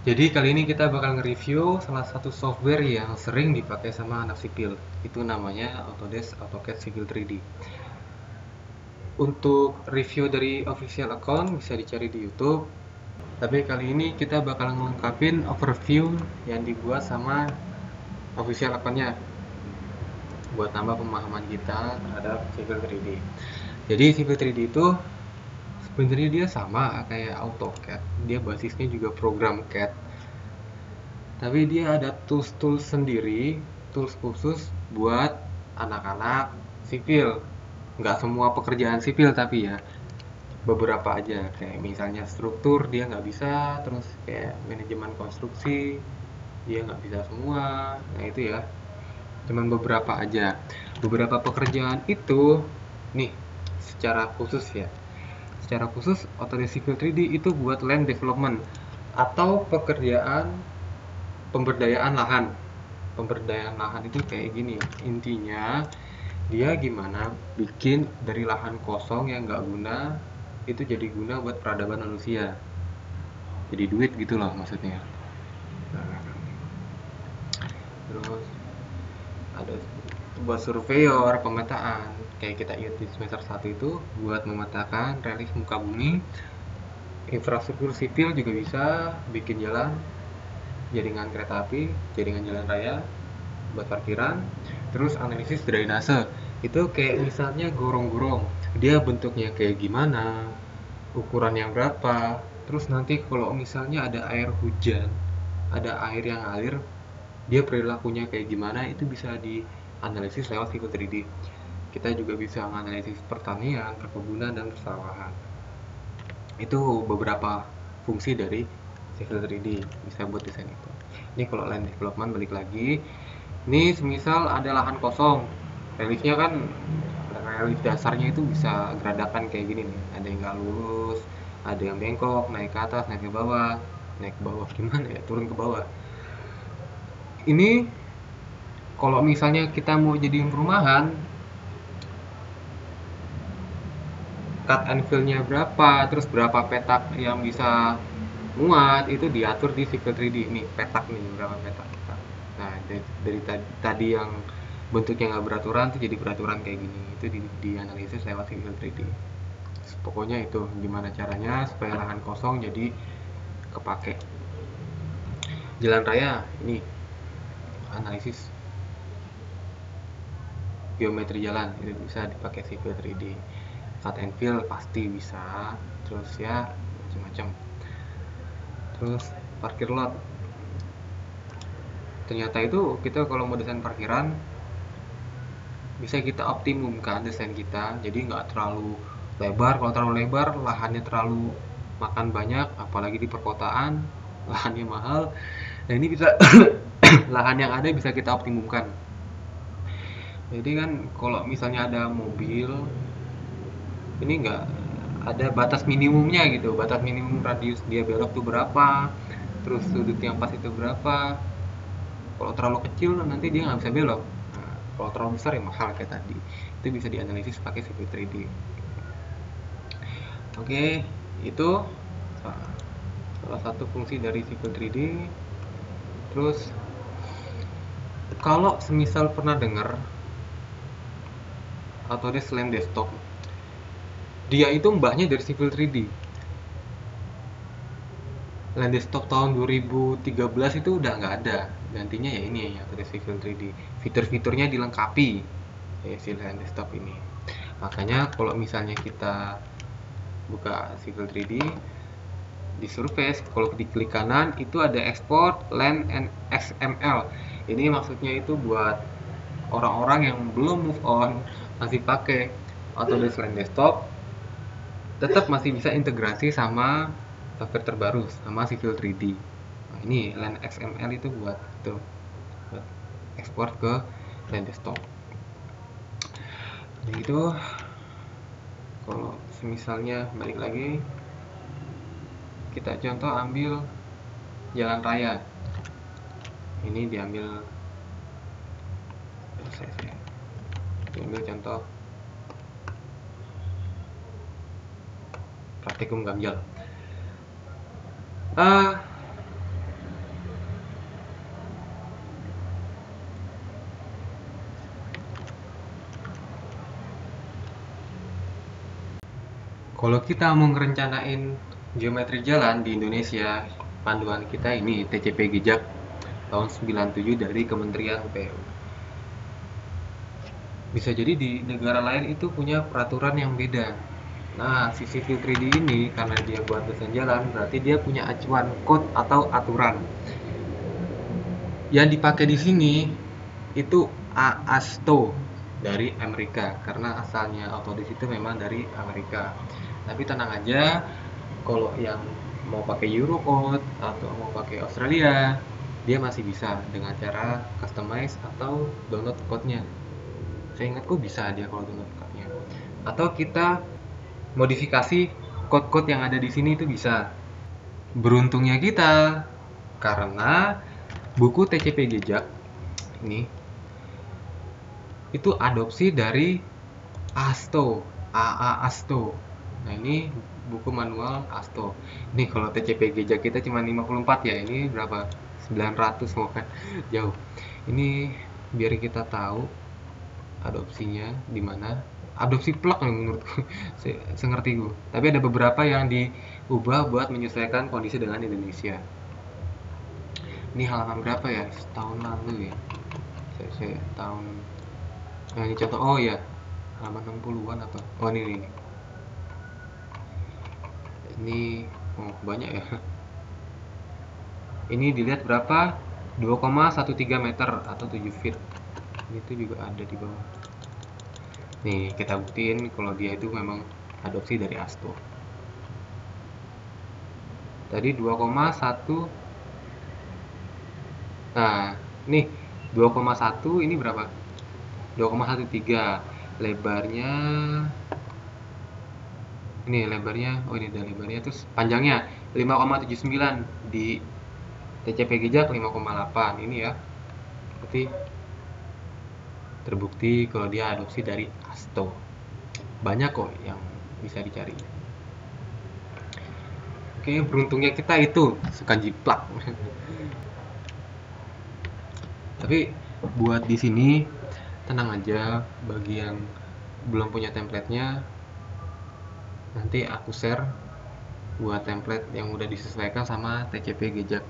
Jadi kali ini kita bakal nge-review salah satu software yang sering dipakai sama anak sipil. Itu namanya Autodesk AutoCAD Civil 3D. Untuk review dari official account bisa dicari di YouTube. Tapi kali ini kita bakal ngelengkapin overview yang dibuat sama official account-nya buat tambah pemahaman kita terhadap Civil 3D. Jadi Civil 3D itu sebenarnya dia sama kayak AutoCAD. Dia basisnya juga program CAD. Tapi dia ada tools-tools sendiri, tools khusus buat anak-anak sipil. Nggak semua pekerjaan sipil tapi ya, beberapa aja. Kayak misalnya struktur dia nggak bisa, terus kayak manajemen konstruksi dia nggak bisa semua. Nah itu ya, cuman beberapa aja. Beberapa pekerjaan itu, nih, secara khusus ya. Secara khusus Autodesk Civil 3D itu buat land development atau pekerjaan pemberdayaan lahan. Pemberdayaan lahan itu kayak gini, intinya dia gimana bikin dari lahan kosong yang nggak guna itu jadi guna buat peradaban manusia, jadi duit gitu loh maksudnya. Nah, terus ada buat surveyor pemetaan, kayak kita lihat di semester 1 itu buat memetakan relief muka bumi. Infrastruktur sipil juga bisa bikin jalan, jaringan kereta api, jaringan jalan raya buat parkiran. Terus analisis drainase itu kayak misalnya gorong-gorong, dia bentuknya kayak gimana, ukurannya berapa, terus nanti kalau misalnya ada air hujan, ada air yang ngalir, dia perilakunya kayak gimana, itu bisa dianalisis lewat Civil 3D. Kita juga bisa menganalisis pertanian, perkebunan, dan persawahan. Itu beberapa fungsi dari Civil 3D, bisa buat desain itu. Ini kalau land development balik lagi, ini semisal ada lahan kosong, reliefnya kan, relief dasarnya itu bisa geradakan kayak gini nih, ada yang nggak lurus, ada yang bengkok, naik ke atas, naik ke bawah gimana ya, turun ke bawah. Ini kalau misalnya kita mau jadiin perumahan, cut and fill-nya berapa, terus berapa petak yang bisa muat, itu diatur di Civil 3D. Nih petak nih, berapa petak. Nah dari tadi yang bentuknya nggak beraturan tuh jadi beraturan kayak gini, itu dianalisis lewat Civil 3D. Pokoknya itu gimana caranya supaya lahan kosong jadi kepake. Jalan raya ini analisis geometri jalan itu bisa dipakai Civil 3D. Cut and fill pasti bisa, terus ya macam-macam. Terus parkir lot, ternyata itu kita kalau mau desain parkiran bisa kita optimumkan desain kita, jadi nggak terlalu lebar. Kalau terlalu lebar lahannya terlalu makan banyak, apalagi di perkotaan lahannya mahal. Nah ini bisa lahan yang ada bisa kita optimumkan. Jadi kan kalau misalnya ada mobil, ini nggak ada batas minimumnya gitu, batas minimum radius dia belok tuh berapa, terus sudut yang pas itu berapa. Kalau terlalu kecil nanti dia nggak bisa belok. Nah, kalau terlalu besar ya mahal kayak tadi. Itu bisa dianalisis pakai Civil 3D. Oke, itu salah satu fungsi dari Civil 3D. Terus kalau semisal pernah dengar Autodesk Land Desktop, dia itu mbahnya dari Civil 3D. Land Desktop tahun 2013 itu udah nggak ada, gantinya ya ini ya Autodesk Civil 3D. Fitur-fiturnya dilengkapi ya si Land Desktop ini. Makanya kalau misalnya kita buka Civil 3D di surface, kalau diklik kanan itu ada export land and XML. Ini maksudnya itu buat orang-orang yang belum move on, masih pakai Autodesk Land Desktop, tetap masih bisa integrasi sama software terbaru sama Civil 3D. Nah, ini Land XML itu buat itu, buat ekspor ke Land Desktop. Jadi itu kalau misalnya balik lagi, kita contoh ambil jalan raya. Ini diambil contoh praktikum gamjal. Kalau kita mau ngerencanain geometri jalan di Indonesia, panduan kita ini TCP Gejak tahun 97 dari Kementerian PU. Bisa jadi di negara lain itu punya peraturan yang beda. Nah, si Civil 3D ini karena dia buat desain jalan, berarti dia punya acuan code atau aturan. Yang dipakai di sini itu AASTO dari Amerika karena asalnya Autodesk itu memang dari Amerika. Tapi tenang aja, kalau yang mau pakai Eurocode atau mau pakai Australia, dia masih bisa dengan cara customize atau download code-nya. Saya ingatku bisa dia kalau download code-nya. Atau kita modifikasi code-code yang ada di sini itu bisa. Beruntungnya kita karena buku TCP Jejak ini itu adopsi dari ASTO, AASTO. Nah, ini buku manual ASTO. Nih kalau TCP Jejak kita cuma 54 ya, ini berapa? 900 mau kan jauh. Ini biar kita tahu adopsinya di mana. Adopsi plug nih menurutku, sengerti gue. Tapi ada beberapa yang diubah buat menyesuaikan kondisi dengan Indonesia. Ini halaman berapa ya? Setahun lalu ya. Saya tahun. Nah, ini contoh. Oh ya, halaman 60-an apa? Oh ini nih. Ini banyak ya. Ini dilihat berapa? 2,13 meter atau 7 feet. Ini tuh juga ada di bawah. Nih, kita buktiin kalau dia itu memang adopsi dari ASTO. Tadi 2,1. Nah, nih 2,1 ini berapa? 2,13. Lebarnya ini lebarnya. Oh, ini ada lebarnya, terus panjangnya 5,79 di TCP Gejak 5,8 ini ya. Berarti terbukti kalau dia adopsi dari ASTO. Banyak kok yang bisa dicari. Oke, beruntungnya kita itu suka jiplak. Tapi buat di sini tenang aja, bagi yang belum punya template-nya nanti aku share buat template yang udah disesuaikan sama TCP Gejak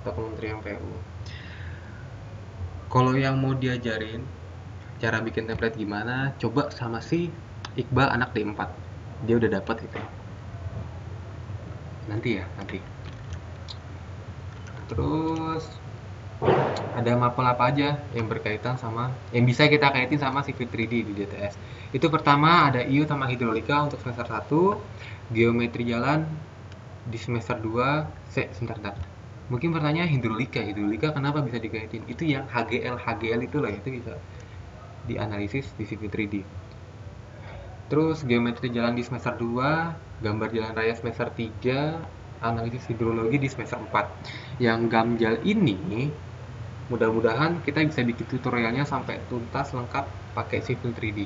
atau Kementerian PU. Kalau yang mau diajarin cara bikin template gimana, coba sama si Iqbal anak D4. Dia udah dapat itu. Nanti ya, nanti. Terus ada mapel apa aja yang berkaitan sama yang bisa kita kaitin sama Civil 3D di DTS. Itu pertama ada IU sama hidrolika untuk semester 1, geometri jalan di semester 2. Sebentar. Mungkin pertanyaan hidrolika kenapa bisa dikaitin? Itu yang HGL itu lah, itu bisa dianalisis di Civil 3D. Terus geometri jalan di semester 2, gambar jalan raya semester 3, analisis hidrologi di semester 4. Yang gamjal ini mudah-mudahan kita bisa bikin tutorialnya sampai tuntas lengkap pakai Civil 3D.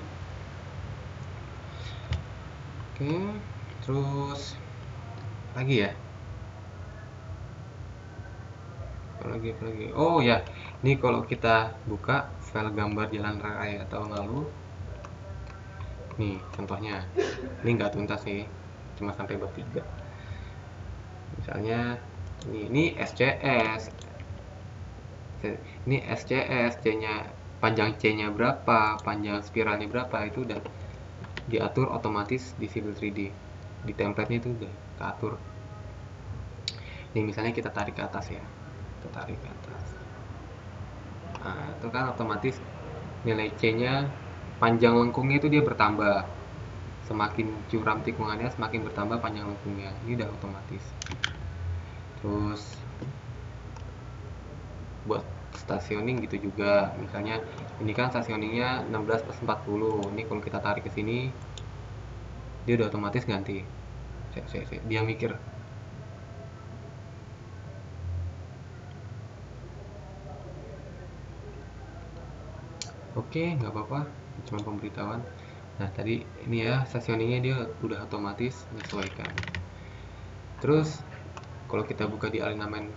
Oke, terus lagi ya. Apalagi. Oh ya, ini kalau kita buka file gambar jalan raya tahun lalu, nih contohnya, ini nggak tuntas sih, cuma sampai bab 3. Misalnya ini SCS, C-nya panjang C-nya berapa, panjang spiralnya berapa, itu udah diatur otomatis di Civil 3D. Di template-nya itu udah keatur. Ini misalnya kita tarik ke atas ya. Tarik ke atas. Nah, itu kan otomatis nilai C-nya, panjang lengkungnya itu dia bertambah. Semakin curam tikungannya, semakin bertambah panjang lengkungnya. Ini udah otomatis. Terus buat stationing gitu juga. Misalnya ini kan stationingnya 16/40. Ini kalau kita tarik ke sini, dia udah otomatis ganti. Dia mikir. Oke, nggak apa-apa, cuma pemberitahuan. Nah, tadi ini ya, stationingnya dia udah otomatis menyesuaikan. Terus, kalau kita buka di alignment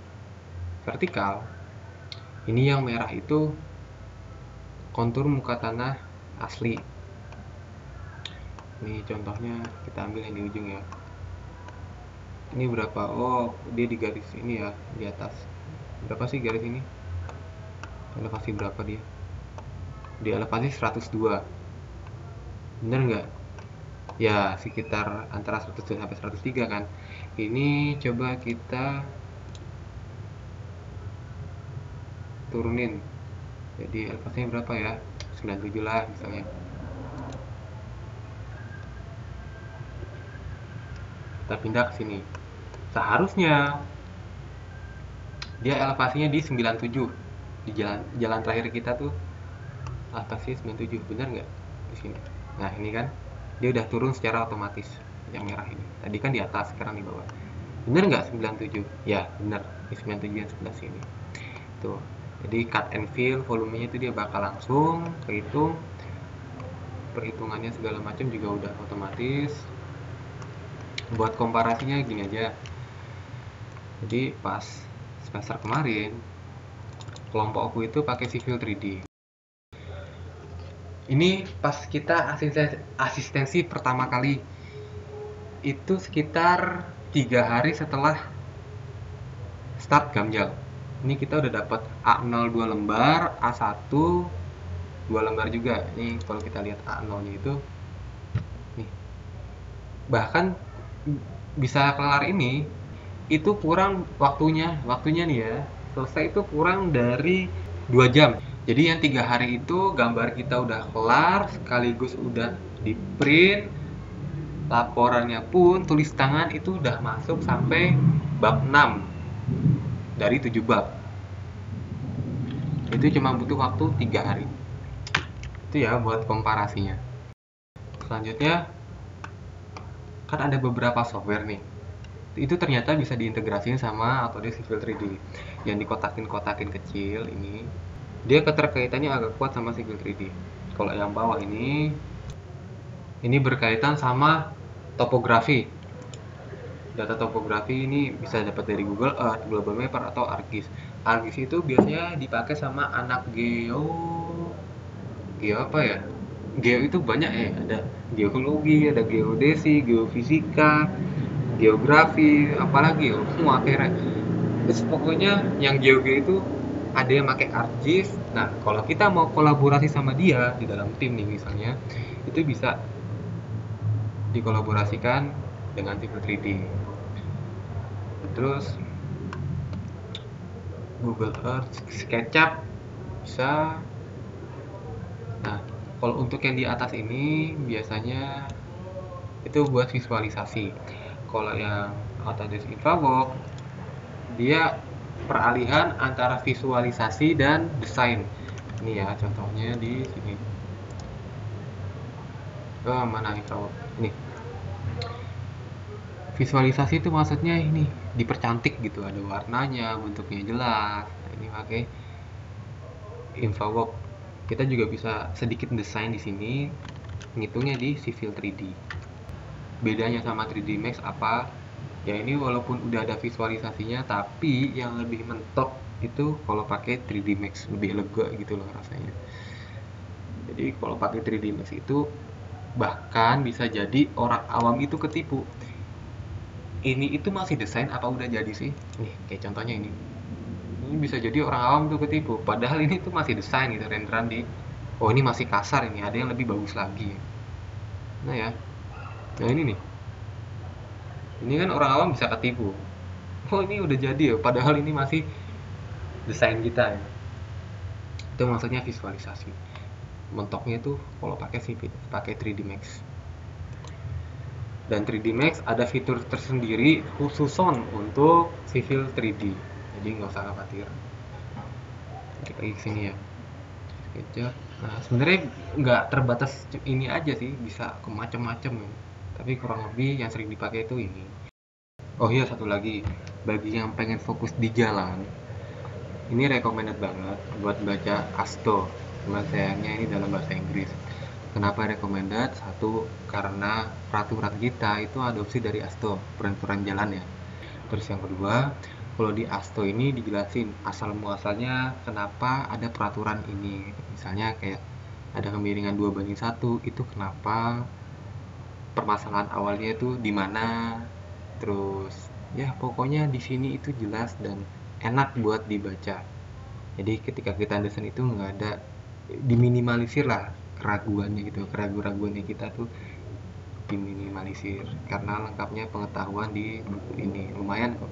vertikal, ini yang merah itu kontur muka tanah asli. Ini contohnya kita ambil yang di ujung ya. Ini berapa? Oh, dia di garis ini ya, di atas. Berapa sih garis ini? Elevasi berapa dia? Di elevasi 102. Bener nggak? Ya, sekitar antara 102 sampai 103 kan. Ini coba kita turunin. Jadi elevasinya berapa ya? 97 lah misalnya. Kita pindah ke sini. Seharusnya dia elevasinya di 97. Di jalan terakhir kita tuh elevasi 97, bener nggak di sini? Nah, ini kan dia udah turun secara otomatis yang merah ini. Tadi kan di atas, sekarang di bawah. Bener nggak 97? Ya, bener. Di 97 yang sebelah sini. Tuh. Jadi cut and fill volumenya itu dia bakal langsung kehitung, perhitungannya segala macam juga udah otomatis. Buat komparasinya gini aja. Jadi pas semester kemarin kelompokku itu pakai Civil 3D. Ini pas kita asistensi pertama kali itu sekitar 3 hari setelah start Gamjal. Ini kita udah dapat A0 2 lembar, A1 2 lembar juga. Ini kalau kita lihat A0-nya itu nih. Bahkan bisa kelar ini itu kurang waktunya nih ya. Selesai itu kurang dari 2 jam. Jadi yang 3 hari itu gambar kita udah kelar, sekaligus udah di print, laporannya pun tulis tangan itu udah masuk sampai bab 6 dari 7 bab. Itu cuma butuh waktu 3 hari. Itu ya buat komparasinya. Selanjutnya kan ada beberapa software nih. Itu ternyata bisa diintegrasiin sama Autodesk Civil 3D yang dikotakin-kotakin kecil ini. Dia keterkaitannya agak kuat sama Civil 3D. Kalau yang bawah ini berkaitan sama topografi. Data topografi ini bisa dapat dari Google Earth, Global Mapper, atau ArcGIS. ArcGIS itu biasanya dipakai sama anak geo apa ya? Geo itu banyak ya, ada geologi, ada geodesi, geofisika, geografi, apalagi ya, semua akhirnya. Terus pokoknya yang geo itu ada yang pakai ArcGIS. Nah, kalau kita mau kolaborasi sama dia di dalam tim nih misalnya, itu bisa dikolaborasikan dengan Civil 3D. Terus Google Earth, SketchUp bisa. Nah, kalau untuk yang di atas ini biasanya itu buat visualisasi. Kalau yang Autodesk InfraWorks dia peralihan antara visualisasi dan desain. Ini ya contohnya di sini. Oh, mana InfraWorks? Ini. Visualisasi itu maksudnya ini dipercantik gitu, ada warnanya, bentuknya jelas. Nah, ini pakai InfraWorks. Kita juga bisa sedikit desain di sini, ngitungnya di Civil 3D. Bedanya sama 3D Max apa? Ya ini walaupun udah ada visualisasinya, tapi yang lebih mentok itu kalau pakai 3D Max, lebih lega gitu loh rasanya. Jadi kalau pakai 3D Max itu bahkan bisa jadi orang awam itu ketipu. Ini itu masih desain apa udah jadi sih? Nih, kayak contohnya ini. Ini bisa jadi orang awam tuh ketipu. Padahal ini tuh masih desain gitu, renderan di. Oh ini masih kasar ini, ada yang lebih bagus lagi. Nah ya, nah ini nih. Ini kan orang awam bisa ketipu. Oh ini udah jadi ya, padahal ini masih desain kita ya. Itu maksudnya visualisasi. Mentoknya itu kalau pakai 3D Max. Dan 3D Max ada fitur tersendiri khusus untuk Civil 3D. Jadi nggak usah khawatir. Kita lagi kesini ya. SketchUp. Nah sebenarnya nggak terbatas ini aja sih, bisa ke macam-macam. Tapi kurang lebih yang sering dipakai itu ini. Oh iya satu lagi, bagi yang pengen fokus di jalan, ini recommended banget buat baca ASTO. Cuma sayangnya ini dalam bahasa Inggris. Kenapa recommended? Satu, karena peraturan kita itu adopsi dari ASTO, peraturan jalan ya. Terus yang kedua, kalau di ASTO ini dijelasin asal muasalnya kenapa ada peraturan ini. Misalnya kayak ada kemiringan 2:1, itu kenapa. permasalahan awalnya itu di mana, terus ya pokoknya di sini itu jelas dan enak buat dibaca. Jadi ketika kita lesen itu nggak ada, diminimalisir lah keraguannya gitu, keraguan-raguannya kita tuh diminimalisir karena lengkapnya pengetahuan di buku ini lumayan kok.